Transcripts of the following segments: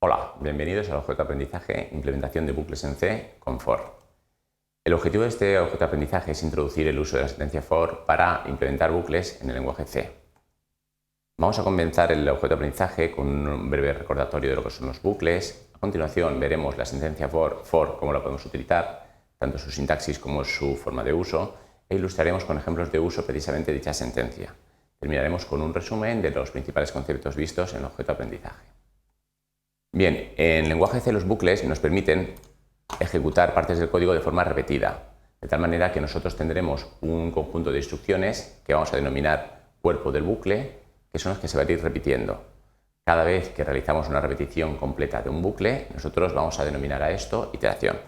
Hola, bienvenidos al objeto de aprendizaje Implementación de bucles en C con for. El objetivo de este objeto de aprendizaje es introducir el uso de la sentencia for para implementar bucles en el lenguaje C. Vamos a comenzar el objeto de aprendizaje con un breve recordatorio de lo que son los bucles. A continuación veremos la sentencia for, cómo la podemos utilizar, tanto su sintaxis como su forma de uso, e ilustraremos con ejemplos de uso precisamente de dicha sentencia. Terminaremos con un resumen de los principales conceptos vistos en el objeto de aprendizaje. Bien, en lenguaje C los bucles nos permiten ejecutar partes del código de forma repetida, de tal manera que nosotros tendremos un conjunto de instrucciones que vamos a denominar cuerpo del bucle, que son las que se van a ir repitiendo. Cada vez que realizamos una repetición completa de un bucle, nosotros vamos a denominar a esto iteración.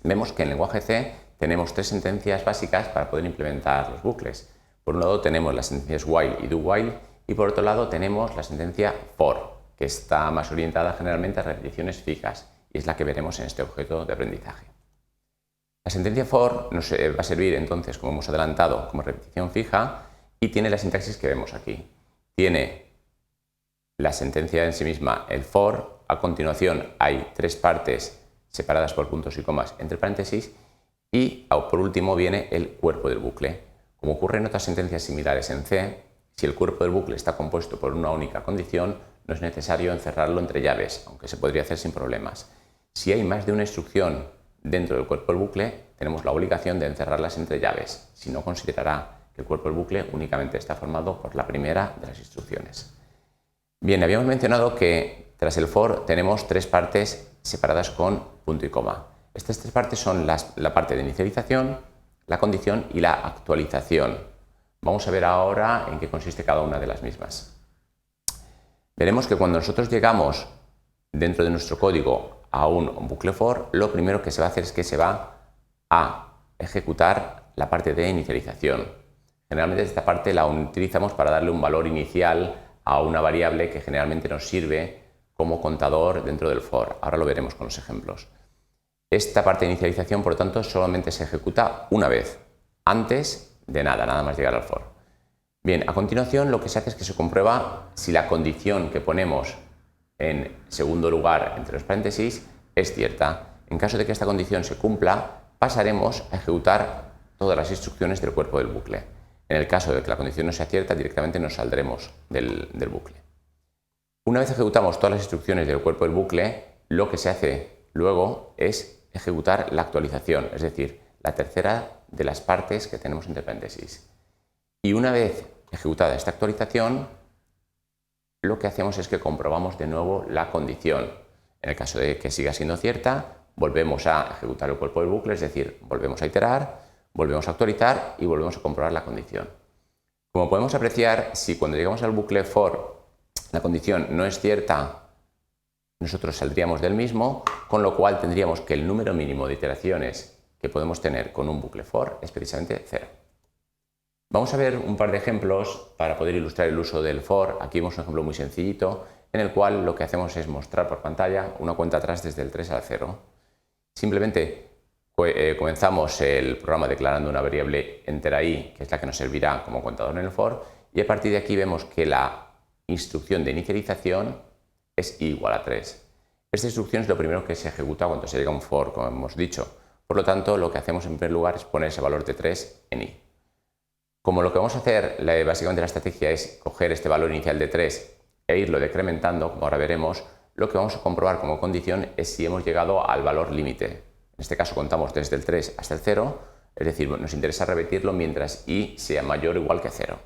Vemos que en lenguaje C tenemos tres sentencias básicas para poder implementar los bucles. Por un lado tenemos las sentencias while y do while, y por otro lado tenemos la sentencia for, que está más orientada generalmente a repeticiones fijas y es la que veremos en este objeto de aprendizaje. La sentencia for nos va a servir entonces, como hemos adelantado, como repetición fija y tiene la sintaxis que vemos aquí. Tiene la sentencia en sí misma, el for, a continuación hay tres partes separadas por puntos y comas entre paréntesis y por último viene el cuerpo del bucle. Como ocurre en otras sentencias similares en C, si el cuerpo del bucle está compuesto por una única condición, no es necesario encerrarlo entre llaves, aunque se podría hacer sin problemas. Si hay más de una instrucción dentro del cuerpo del bucle, tenemos la obligación de encerrarlas entre llaves, si no considerará que el cuerpo del bucle únicamente está formado por la primera de las instrucciones. Bien, habíamos mencionado que tras el for tenemos tres partes separadas con punto y coma. Estas tres partes son la parte de inicialización, la condición y la actualización. Vamos a ver ahora en qué consiste cada una de las mismas. Veremos que cuando nosotros llegamos dentro de nuestro código a un bucle for, lo primero que se va a hacer es que se va a ejecutar la parte de inicialización. Generalmente esta parte la utilizamos para darle un valor inicial a una variable que generalmente nos sirve como contador dentro del for. Ahora lo veremos con los ejemplos. Esta parte de inicialización, por lo tanto, solamente se ejecuta una vez, antes de nada más llegar al for. Bien, a continuación lo que se hace es que se comprueba si la condición que ponemos en segundo lugar entre los paréntesis es cierta. En caso de que esta condición se cumpla, pasaremos a ejecutar todas las instrucciones del cuerpo del bucle. En el caso de que la condición no sea cierta, directamente nos saldremos del bucle. Una vez ejecutamos todas las instrucciones del cuerpo del bucle, lo que se hace luego es ejecutar la actualización, es decir, la tercera de las partes que tenemos entre paréntesis. Y una vez ejecutada esta actualización, lo que hacemos es que comprobamos de nuevo la condición. En el caso de que siga siendo cierta, volvemos a ejecutar el cuerpo del bucle, es decir, volvemos a iterar, volvemos a actualizar y volvemos a comprobar la condición. Como podemos apreciar, si cuando llegamos al bucle for la condición no es cierta, nosotros saldríamos del mismo, con lo cual tendríamos que el número mínimo de iteraciones que podemos tener con un bucle for es precisamente 0. Vamos a ver un par de ejemplos para poder ilustrar el uso del for. Aquí vemos un ejemplo muy sencillito en el cual lo que hacemos es mostrar por pantalla una cuenta atrás desde el 3 al 0. Simplemente comenzamos el programa declarando una variable entera i, que es la que nos servirá como contador en el for, y a partir de aquí vemos que la instrucción de inicialización es i igual a 3. Esta instrucción es lo primero que se ejecuta cuando se llega a un for, como hemos dicho. Por lo tanto, lo que hacemos en primer lugar es poner ese valor de 3 en i. Como lo que vamos a hacer, básicamente la estrategia es coger este valor inicial de 3 e irlo decrementando, como ahora veremos, lo que vamos a comprobar como condición es si hemos llegado al valor límite. En este caso contamos desde el 3 hasta el 0, es decir, nos interesa repetirlo mientras i sea mayor o igual que 0.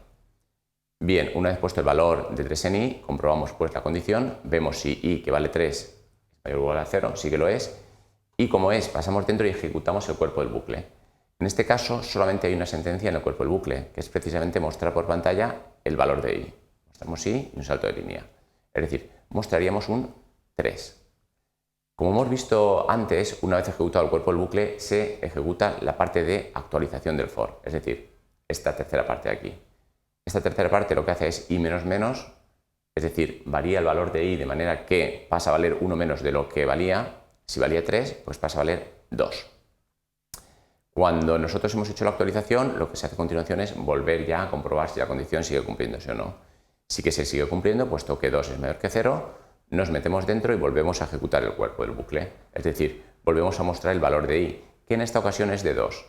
Bien, una vez puesto el valor de 3 en i, comprobamos pues la condición, vemos si i que vale 3 es mayor o igual a 0, sí que lo es, y como es, pasamos dentro y ejecutamos el cuerpo del bucle. En este caso solamente hay una sentencia en el cuerpo del bucle, que es precisamente mostrar por pantalla el valor de i. Mostramos i y un salto de línea. Es decir, mostraríamos un 3. Como hemos visto antes, una vez ejecutado el cuerpo del bucle, se ejecuta la parte de actualización del for, es decir, esta tercera parte de aquí. Esta tercera parte lo que hace es i menos menos, es decir, varía el valor de i de manera que pasa a valer 1 menos de lo que valía. Si valía 3, pues pasa a valer 2. Cuando nosotros hemos hecho la actualización, lo que se hace a continuación es volver ya a comprobar si la condición sigue cumpliéndose o no. Sí que se sigue cumpliendo, puesto que 2 es mayor que 0, nos metemos dentro y volvemos a ejecutar el cuerpo del bucle. Es decir, volvemos a mostrar el valor de i, que en esta ocasión es de 2.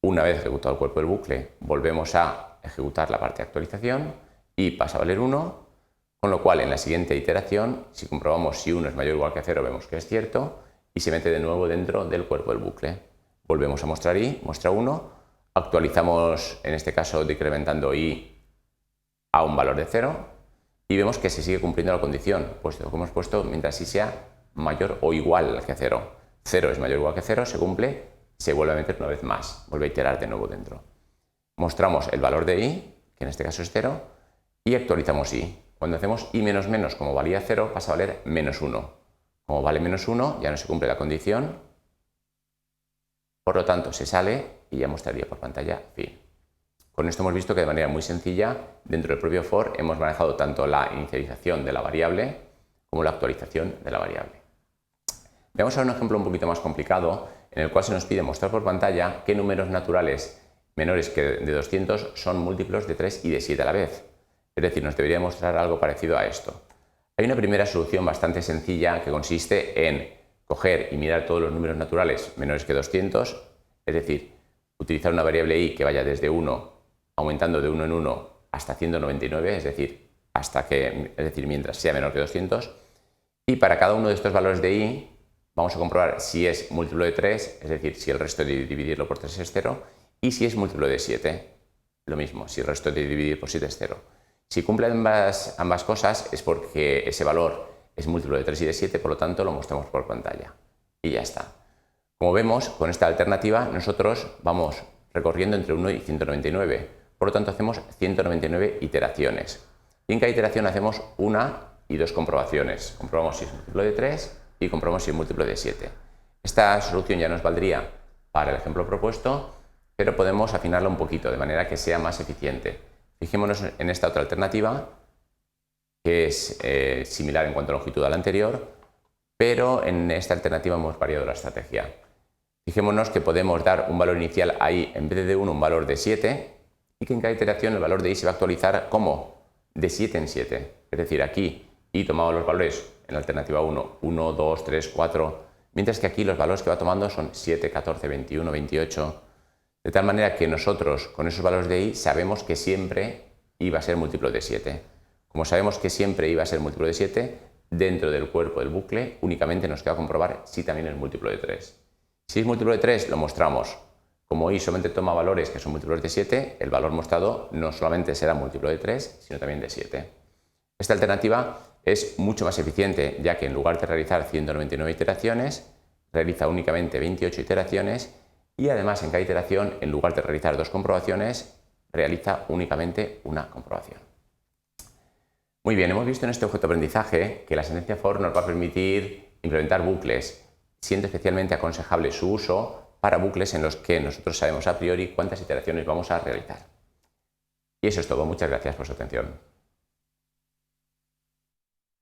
Una vez ejecutado el cuerpo del bucle, volvemos a ejecutar la parte de actualización y pasa a valer 1, con lo cual en la siguiente iteración, si comprobamos si 1 es mayor o igual que 0, vemos que es cierto y se mete de nuevo dentro del cuerpo del bucle. Volvemos a mostrar i, muestra 1, actualizamos en este caso decrementando i a un valor de 0 y vemos que se sigue cumpliendo la condición, puesto que hemos puesto mientras i sea mayor o igual que 0. 0 es mayor o igual que 0, se cumple, se vuelve a meter una vez más, vuelve a iterar de nuevo dentro. Mostramos el valor de i, que en este caso es 0, y actualizamos i. Cuando hacemos i menos menos, como valía 0, pasa a valer menos 1. Como vale menos 1, ya no se cumple la condición, por lo tanto se sale y ya mostraría por pantalla fin. Con esto hemos visto que de manera muy sencilla, dentro del propio for, hemos manejado tanto la inicialización de la variable como la actualización de la variable. Veamos ahora un ejemplo un poquito más complicado, en el cual se nos pide mostrar por pantalla qué números naturales menores que de 200 son múltiplos de 3 y de 7 a la vez. Es decir, nos debería mostrar algo parecido a esto. Hay una primera solución bastante sencilla que consiste en coger y mirar todos los números naturales menores que 200, es decir, utilizar una variable i que vaya desde 1 aumentando de 1 en 1 hasta 199, es decir, mientras sea menor que 200, y para cada uno de estos valores de i vamos a comprobar si es múltiplo de 3, es decir, si el resto de dividirlo por 3 es 0, y si es múltiplo de 7, lo mismo, si el resto de dividir por 7 es 0. Si cumple ambas cosas es porque ese valor es múltiplo de 3 y de 7, por lo tanto lo mostramos por pantalla. Y ya está. Como vemos, con esta alternativa nosotros vamos recorriendo entre 1 y 199, por lo tanto hacemos 199 iteraciones. Y en cada iteración hacemos una y dos comprobaciones. Comprobamos si es múltiplo de 3 y comprobamos si es múltiplo de 7. Esta solución ya nos valdría para el ejemplo propuesto, pero podemos afinarla un poquito de manera que sea más eficiente. Fijémonos en esta otra alternativa, que es similar en cuanto a longitud a la anterior, pero en esta alternativa hemos variado la estrategia. Fijémonos que podemos dar un valor inicial a i en vez de 1 un valor de 7 y que en cada iteración el valor de i se va a actualizar como de 7 en 7. Es decir, aquí i tomaba los valores en la alternativa 1, 1, 2, 3, 4, mientras que aquí los valores que va tomando son 7, 14, 21, 28, de tal manera que nosotros con esos valores de i sabemos que siempre i va a ser múltiplo de 7. Como sabemos que siempre i va a ser múltiplo de 7, dentro del cuerpo del bucle únicamente nos queda comprobar si también es múltiplo de 3. Si es múltiplo de 3, lo mostramos. Como i solamente toma valores que son múltiplos de 7, el valor mostrado no solamente será múltiplo de 3, sino también de 7. Esta alternativa es mucho más eficiente, ya que en lugar de realizar 199 iteraciones, realiza únicamente 28 iteraciones y además en cada iteración, en lugar de realizar dos comprobaciones, realiza únicamente una comprobación. Muy bien, hemos visto en este objeto de aprendizaje que la sentencia for nos va a permitir implementar bucles, siendo especialmente aconsejable su uso para bucles en los que nosotros sabemos a priori cuántas iteraciones vamos a realizar. Y eso es todo. Muchas gracias por su atención.